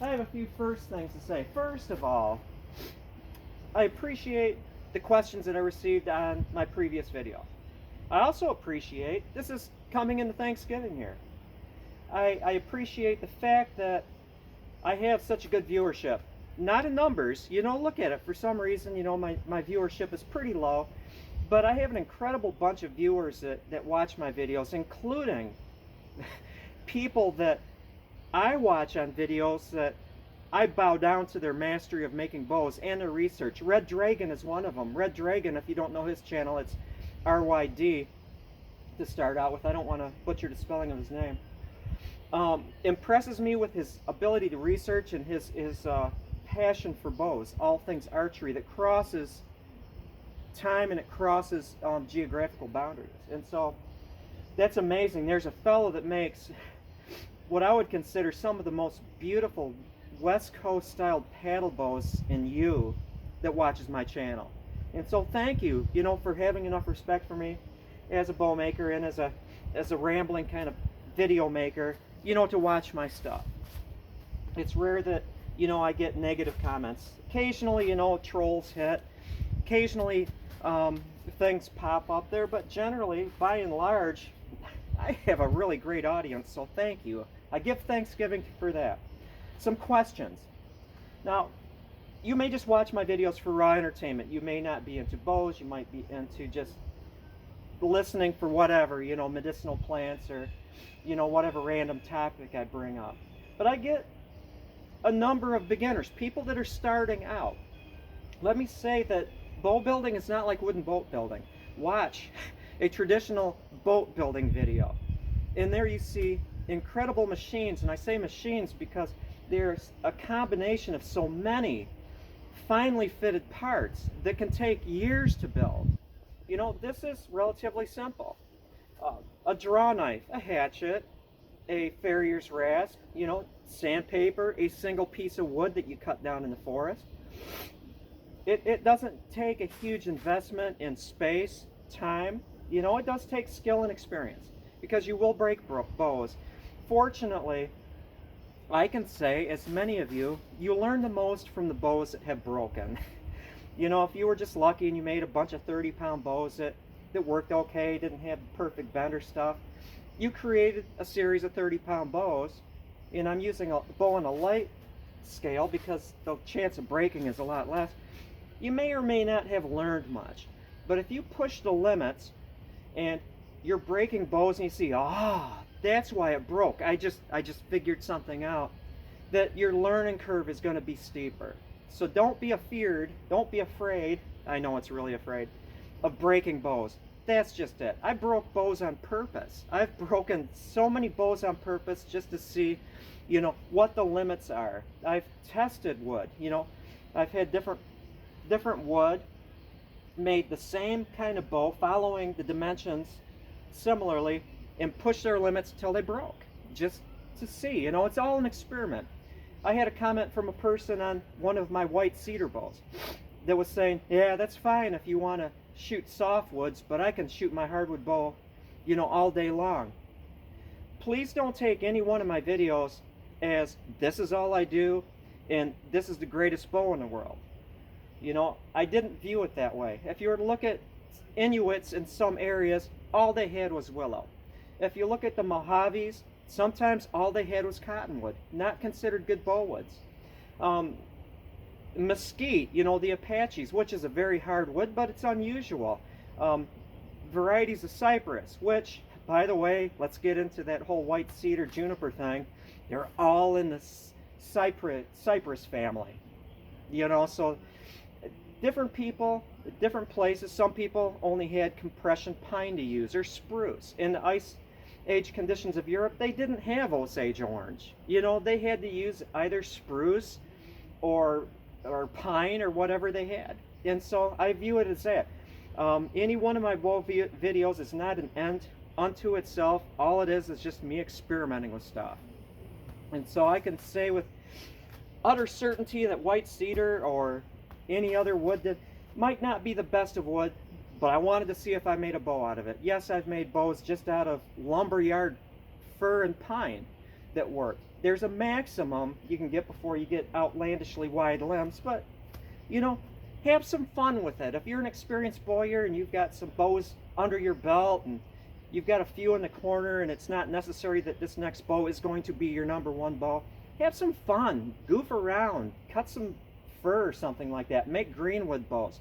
I have a few first things to say. First of all, I appreciate the questions that I received on my previous video. I also appreciate, this is coming into Thanksgiving here, I appreciate the fact that I have such a good viewership. Not in numbers, look at it. For some reason, my viewership is pretty low, but I have an incredible bunch of viewers that watch my videos, including people that I watch on videos that I bow down to their mastery of making bows and their research. Red Dragon is one of them. Red Dragon, if you don't know his channel, it's RYD to start out with. I don't want to butcher the spelling of his name. Impresses me with his ability to research and his passion for bows, all things archery, that crosses time and it crosses geographical boundaries. And so that's amazing. There's a fellow that makes what I would consider some of the most beautiful West Coast styled paddle bows in you that watches my channel. And so thank you, for having enough respect for me as a bow maker and as a rambling kind of video maker, to watch my stuff. It's rare that, I get negative comments. Occasionally, trolls hit. Occasionally, things pop up there, but generally, by and large, I have a really great audience, so thank you. I give Thanksgiving for that. Some questions. Now, you may just watch my videos for raw entertainment. You may not be into bows. You might be into just listening for whatever, medicinal plants or, whatever random topic I bring up. But I get a number of beginners, people that are starting out. Let me say that bow building is not like wooden boat building. Watch a traditional boat building video. In there you see incredible machines, and I say machines because there's a combination of so many finely fitted parts that can take years to build. This is relatively simple. A draw knife, a hatchet, a farrier's rasp, sandpaper, a single piece of wood that you cut down in the forest. It doesn't take a huge investment in space, time. It does take skill and experience because you will break bows. Fortunately, I can say, as many of you, you learn the most from the bows that have broken. If you were just lucky and you made a bunch of 30-pound bows that worked okay, didn't have perfect bend or stuff, you created a series of 30-pound bows, and I'm using a bow on a light scale because the chance of breaking is a lot less. You may or may not have learned much, but if you push the limits and you're breaking bows and you see, that's why it broke, I just figured something out, that your learning curve is going to be steeper. So don't be afraid, I know it's really afraid, of breaking bows. That's just it. I broke bows on purpose. I've broken so many bows on purpose just to see, what the limits are. I've tested wood, I've had different wood, made the same kind of bow, following the dimensions similarly, and pushed their limits till they broke, just to see. It's all an experiment. I had a comment from a person on one of my white cedar bows that was saying, yeah, that's fine if you want to shoot softwoods, but I can shoot my hardwood bow, all day long. Please don't take any one of my videos as this is all I do and this is the greatest bow in the world. I didn't view it that way. If you were to look at Inuits in some areas, all they had was willow. If you look at the Mojaves, sometimes all they had was cottonwood, not considered good bow woods. Mesquite, the Apaches, which is a very hard wood, but it's unusual. Varieties of cypress, which, by the way, let's get into that whole white cedar juniper thing. They're all in the cypress family. So different people, different places. Some people only had compression pine to use, or spruce. In the ice age conditions of Europe, they didn't have Osage orange. They had to use either spruce or pine or whatever they had. And so I view it as that. Any one of my bow videos is not an end unto itself. All it is just me experimenting with stuff. And so I can say with utter certainty that white cedar or any other wood that might not be the best of wood, but I wanted to see if I made a bow out of it. Yes, I've made bows just out of lumberyard fir and pine. that work. There's a maximum you can get before you get outlandishly wide limbs, but you know, have some fun with it. If you're an experienced bowyer and you've got some bows under your belt and you've got a few in the corner and it's not necessary that this next bow is going to be your #1 bow, have some fun, goof around, cut some fur or something like that, make greenwood bows.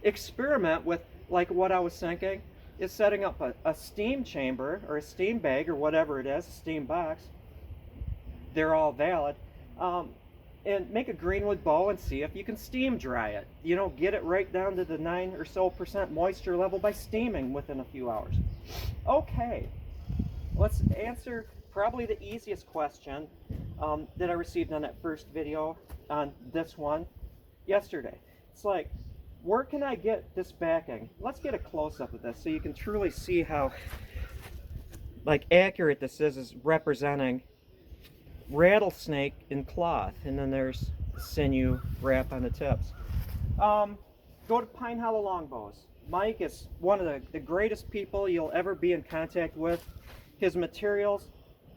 Experiment with, like what I was thinking, is setting up a steam chamber or a steam bag or whatever it is, a steam box. They're all valid. And make a greenwood bow and see if you can steam dry it. You know, get it right down to the 9% or so moisture level by steaming within a few hours. Okay, let's answer probably the easiest question that I received on that first video on this one yesterday. It's like, where can I get this backing? Let's get a close-up of this so you can truly see how accurate this is representing rattlesnake in cloth, and then there's sinew wrap on the tips. Go to Pine Hollow Longbows. Mike is one of the greatest people you'll ever be in contact with. His materials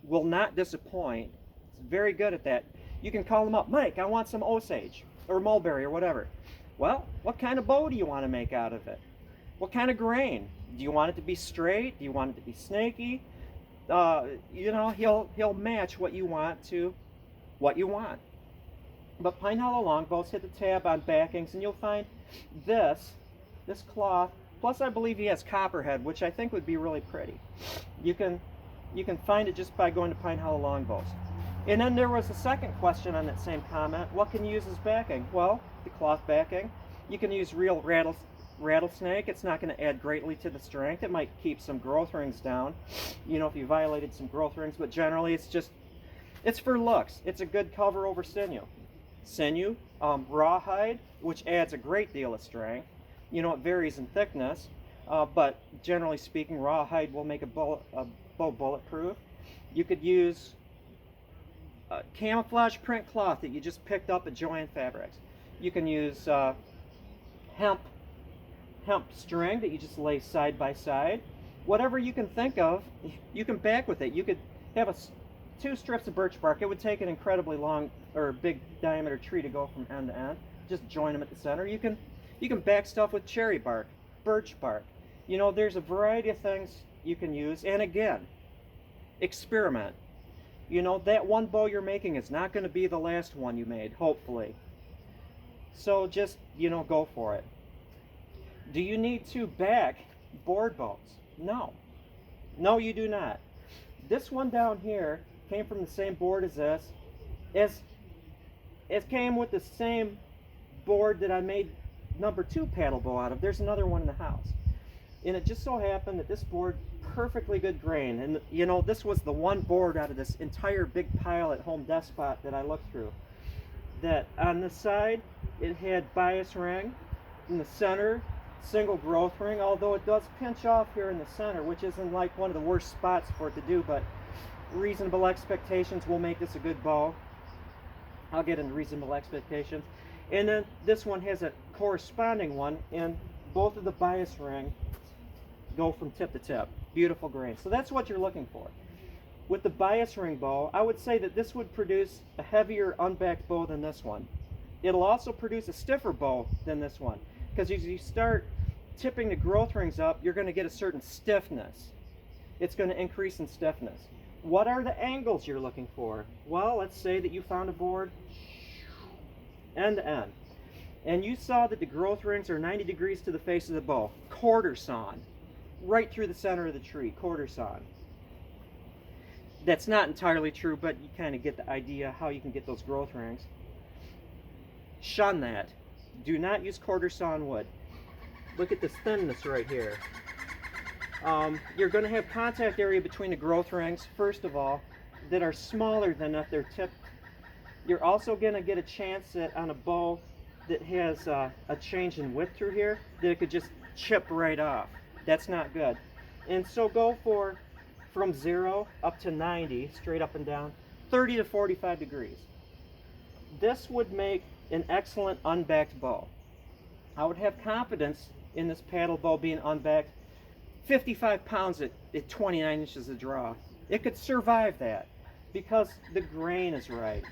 will not disappoint. He's very good at that. You can call him up, Mike, I want some Osage or mulberry or whatever. Well, what kind of bow do you want to make out of it? What kind of grain? Do you want it to be straight? Do you want it to be snaky? You know, he'll match what you want to what you want. But Pine Hollow Longbows, hit the tab on backings and you'll find this cloth, plus I believe he has copperhead, which I think would be really pretty. You can find it just by going to Pine Hollow Longbows. And then there was a second question on that same comment, what can you use as backing? Well, the cloth backing. You can use real rattlesnake. It's not going to add greatly to the strength. It might keep some growth rings down, you know, if you violated some growth rings, but generally it's for looks. It's a good cover over sinew. Sinew, rawhide, which adds a great deal of strength. You know, it varies in thickness, but generally speaking, rawhide will make a bow bulletproof. You could use camouflage print cloth that you just picked up at Joann Fabrics. You can use hemp string that you just lay side by side. Whatever you can think of, you can back with it. You could have two strips of birch bark. It would take an incredibly long or big diameter tree to go from end to end. Just join them at the center. You can back stuff with cherry bark, birch bark. You know, there's a variety of things you can use. And again, experiment. You know, that one bow you're making is not going to be the last one you made, hopefully. So just, you know, go for it. Do you need to back board bows? No. No, you do not. This one down here came from the same board as this. It came with the same board that I made #2 paddle bow out of. There's another one in the house. And it just so happened that this board, perfectly good grain. And you know, this was the one board out of this entire big pile at Home Despot that I looked through. That on the side, it had bias ring. In the center, single growth ring, although it does pinch off here in the center, which isn't like one of the worst spots for it to do, but reasonable expectations will make this a good bow. I'll get into reasonable expectations. And then this one has a corresponding one, and both of the bias ring go from tip to tip. Beautiful grain. So that's what you're looking for. With the bias ring bow, I would say that this would produce a heavier unbacked bow than this one. It'll also produce a stiffer bow than this one, because as you start tipping the growth rings up, you're going to get a certain stiffness. It's going to increase in stiffness. What are the angles you're looking for? Well, let's say that you found a board end to end, and you saw that the growth rings are 90 degrees to the face of the bow. Quarter sawn, right through the center of the tree, quarter sawn. That's not entirely true, but you kind of get the idea how you can get those growth rings. Shun that. Do not use quarter sawn wood. Look at this thinness right here. You're going to have contact area between the growth rings, first of all, that are smaller than if they're tipped. You're also going to get a chance that on a bow that has a change in width through here, that it could just chip right off. That's not good. And so go for from 0 up to 90, straight up and down, 30 to 45 degrees. This would make an excellent unbacked bow. I would have confidence in this paddle bow being unbacked 55 pounds at 29 inches of draw. It could survive that. because the grain is right.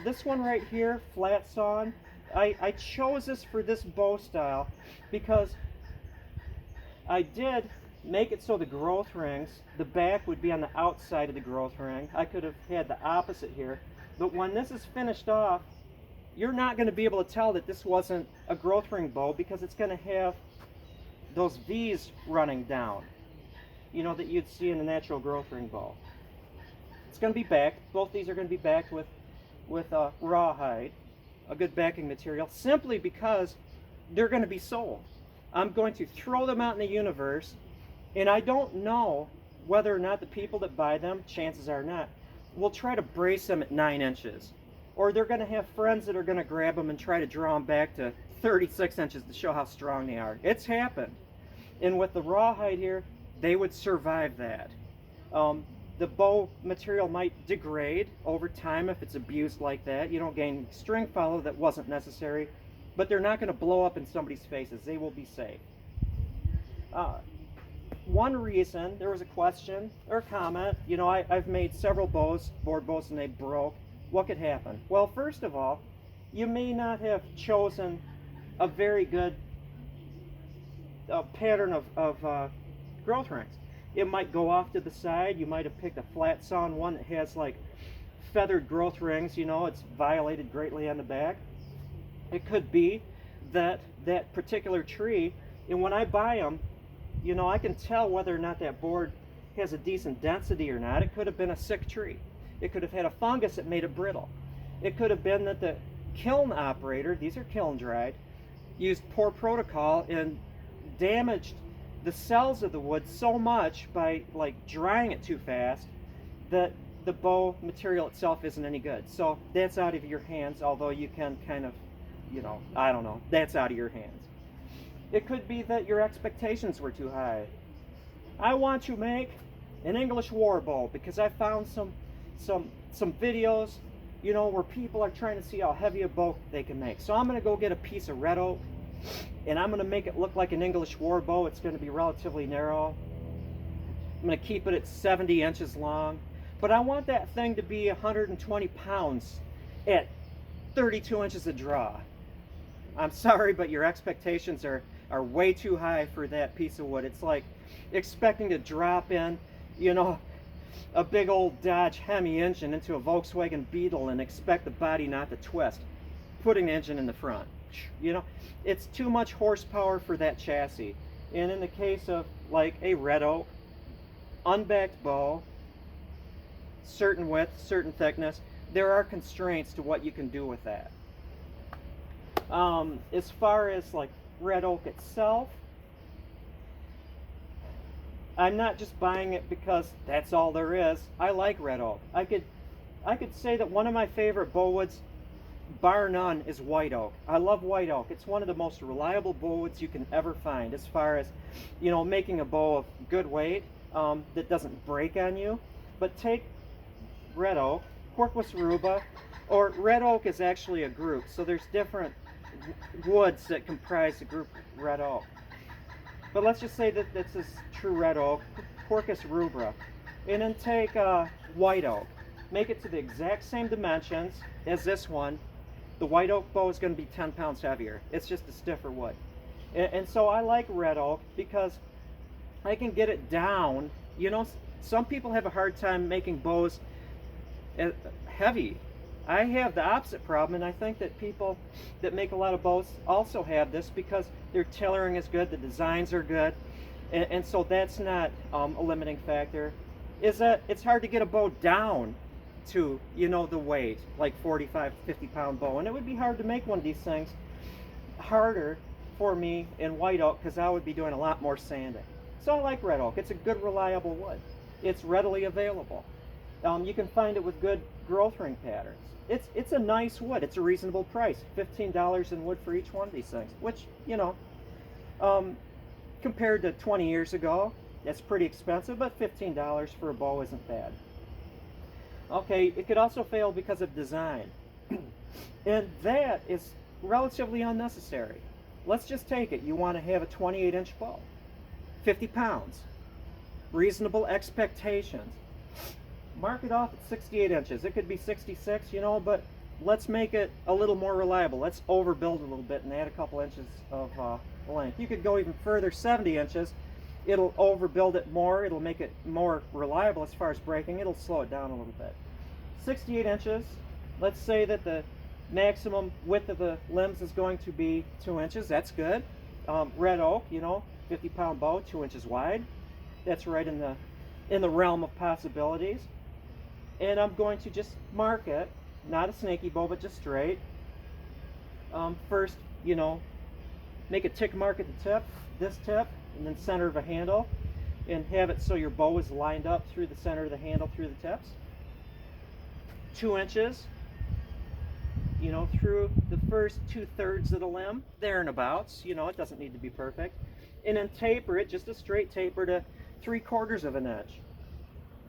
This one right here, flat sawn, I chose this for this bow style because I did make it so the growth rings, the back would be on the outside of the growth ring. I could have had the opposite here, but when this is finished off, you're not going to be able to tell that this wasn't a growth ring bow because it's going to have those V's running down, you know, that you'd see in a natural growth ring bow. It's going to be backed. Both these are going to be backed with rawhide, a good backing material, simply because they're going to be sold. I'm going to throw them out in the universe, and I don't know whether or not the people that buy them, chances are not, will try to brace them at 9 inches. Or they're going to have friends that are going to grab them and try to draw them back to 36 inches to show how strong they are. It's happened. And with the rawhide here, they would survive that. The bow material might degrade over time if it's abused like that. You don't gain string follow that wasn't necessary, but they're not going to blow up in somebody's faces. They will be safe. One reason, there was a question or comment, you know, I've made several bows, board bows, and they broke. What could happen? Well, first of all, you may not have chosen a very good pattern of growth rings. It might go off to the side. You might have picked a flat sawn one that has like feathered growth rings, you know, it's violated greatly on the back. It could be that that particular tree, and when I buy them, you know, I can tell whether or not that board has a decent density or not. It could have been a sick tree. It could have had a fungus that made it brittle. It could have been that the kiln operator, these are kiln dried, used poor protocol and damaged the cells of the wood so much by like drying it too fast that the bow material itself isn't any good. So that's out of your hands, although you can kind of, you know, I don't know, that's out of your hands. It could be that your expectations were too high. I want to make an English war bow because I found some videos, you know, where people are trying to see how heavy a bow they can make. So I'm going to go get a piece of red oak and I'm going to make it look like an English war bow. It's going to be relatively narrow. I'm going to keep it at 70 inches long. But I want that thing to be 120 pounds at 32 inches of draw. I'm sorry, but your expectations are way too high for that piece of wood. It's like expecting to drop in, you know, a big old Dodge Hemi engine into a Volkswagen Beetle and expect the body not to twist, putting the engine in the front. You know, it's too much horsepower for that chassis. And in the case of like a red oak, unbacked bow, certain width, certain thickness, there are constraints to what you can do with that. As far as like red oak itself, I'm not just buying it because that's all there is. I like red oak. I could say that one of my favorite bow woods, bar none, is white oak. I love white oak. It's one of the most reliable bow woods you can ever find as far as, you know, making a bow of good weight that doesn't break on you. But take red oak, Quercus ruba, or red oak is actually a group. So there's different woods that comprise the group red oak. But let's just say that this is true red oak, Quercus rubra. And then take white oak. Make it to the exact same dimensions as this one. The white oak bow is going to be 10 pounds heavier. It's just a stiffer wood. And so I like red oak because I can get it down. You know, some people have a hard time making bows heavy. I have the opposite problem, and I think that people that make a lot of bows also have this because their tailoring is good, the designs are good, and so that's not a limiting factor. Is that it's hard to get a bow down to, you know, the weight, like 45, 50-pound bow, and it would be hard to make one of these things harder for me in white oak because I would be doing a lot more sanding. So I like red oak. It's a good, reliable wood. It's readily available. You can find it with good growth ring patterns. It's a nice wood. It's a reasonable price, $15 in wood for each one of these things, which, you know, compared to 20 years ago, that's pretty expensive, but $15 for a bow isn't bad. Okay, it could also fail because of design, and that is relatively unnecessary. Let's just take it. You want to have a 28-inch bow, 50 pounds, reasonable expectations. mark it off at 68 inches. It could be 66, you know, but let's make it a little more reliable. Let's overbuild a little bit and add a couple inches of length. You could go even further, 70 inches. It'll overbuild it more. It'll make it more reliable as far as braking. It'll slow it down a little bit. 68 inches. Let's say that the maximum width of the limbs is going to be 2 inches. That's good. Red oak, you know, 50-pound bow, 2 inches wide. That's right in the realm of possibilities. And I'm going to just mark it, not a snaky bow, but just straight. First, you know, make a tick mark at the tip, this tip, and then center of a handle, and have it so your bow is lined up through the center of the handle through the tips. 2 inches, you know, through the first 2/3 of the limb, there and abouts. You know, it doesn't need to be perfect. And then taper it, just a straight taper, to 3/4 of an inch.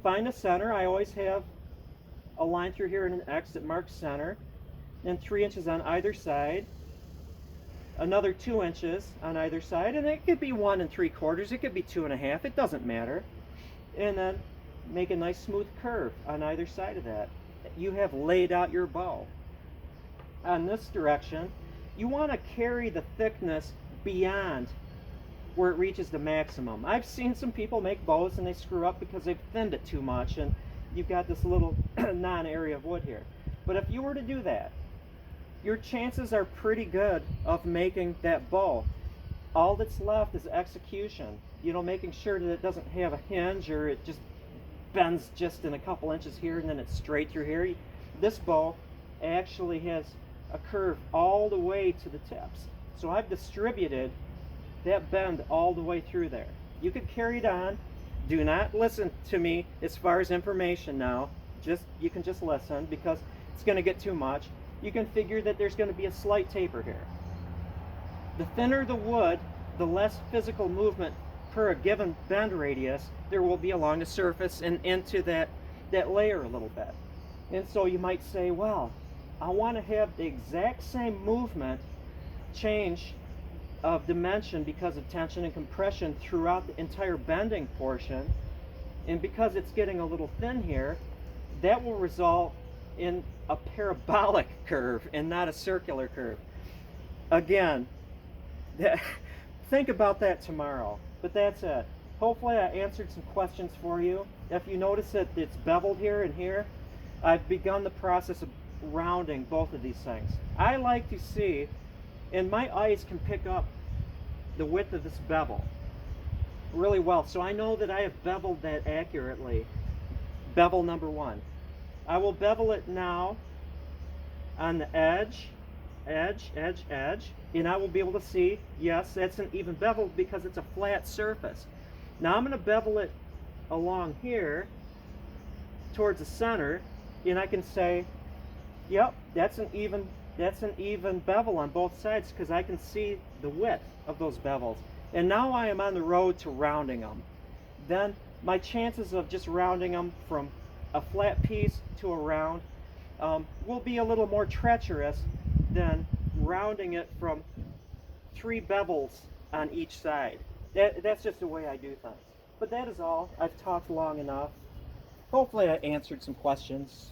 Find the center. I always have a line through here and an X that marks center. And 3 inches on either side. Another 2 inches on either side, and it could be 1 3/4. It could be 2.5. It doesn't matter. And then make a nice smooth curve on either side of that. You have laid out your bow. On this direction, you want to carry the thickness beyond where it reaches the maximum. I've seen some people make bows and they screw up because they've thinned it too much, and you've got this little non-area of wood here. But if you were to do that, your chances are pretty good of making that bow. All that's left is execution. You know, making sure that it doesn't have a hinge or it just bends just in a couple inches here and then it's straight through here. This bow actually has a curve all the way to the tips. So I've distributed that bend all the way through there. You could carry it on. Do not listen to me as far as information now. You can just listen, because it's going to get too much. You can figure that there's going to be a slight taper here. The thinner the wood, the less physical movement per a given bend radius there will be along the surface and into that layer a little bit. And so you might say, well, I want to have the exact same movement change of dimension because of tension and compression throughout the entire bending portion, and because it's getting a little thin here, that will result in a parabolic curve and not a circular curve. Again, think about that tomorrow. But that's it. Hopefully I answered some questions for you. If you notice that it's beveled here and here, I've begun the process of rounding both of these things. I like to see, and my eyes can pick up the width of this bevel really well, so I know that I have beveled that accurately. Bevel number 1. I will bevel it now on the edge, and I will be able to see, yes, that's an even bevel because it's a flat surface. Now I'm going to bevel it along here towards the center, and I can say, yep, that's an even bevel on both sides because I can see the width of those bevels. And now I am on the road to rounding them. Then my chances of just rounding them from a flat piece to a round will be a little more treacherous than rounding it from 3 bevels on each side. That's just the way I do things. But that is all. I've talked long enough. Hopefully I answered some questions.